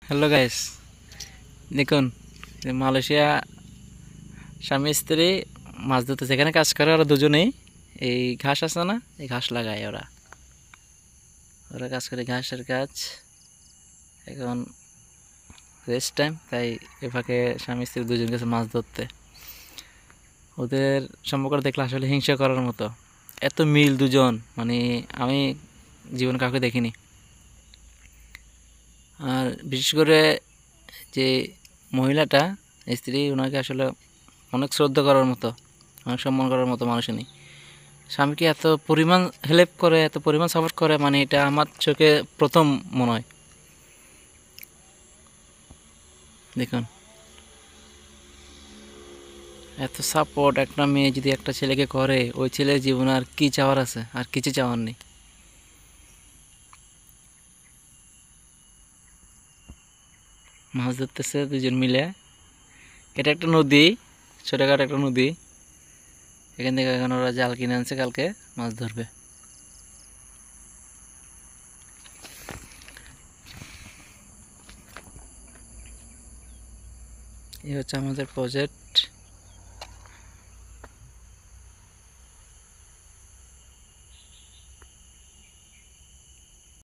Hello guys, দেখুন Malaysia স্বামী স্ত্রী মাছ ধরতে যেখানে কাজ করে ওরা দুজনেই এই ঘাস আছে না, এই ঘাস লাগায় ওরা ওরা কাজ করে ঘাসের কাজ। এখন রেস্ট টাইম, তাই এভাবে স্বামী স্ত্রী দুজন গেছে মাছ ধরতে। ওদের সম্পর্ক দেখলে আসলে হিংসা করার মতো, এত মিল দুজন, মানে আমি জীবনে কাউকে দেখিনি। আর বিশেষ করে যে মহিলাটা, স্ত্রী, ওনাকে আসলে অনেক শ্রদ্ধা করার মতো, অনেক সম্মান করার মতো মানুষ নেই। স্বামীকে এত পরিমাণ হেল্প করে, এত পরিমাণ সাপোর্ট করে, মানে এটা আমার চোখে প্রথম মনে হয়। দেখুন, এত সাপোর্ট একটা মেয়ে যদি একটা ছেলেকে করে, ওই ছেলের জীবনে আর কি চাওয়ার আছে? আর কিছু চাওয়ার নেই। মাছ ধরতেছে দুজন মিলে। এটা একটা নদী, ছোটখাটো একটা নদী। এখান থেকে এখন ওরা জাল কিনে আনছে, কালকে মাছ ধরবে। এই হচ্ছে আমাদের প্রজেক্ট।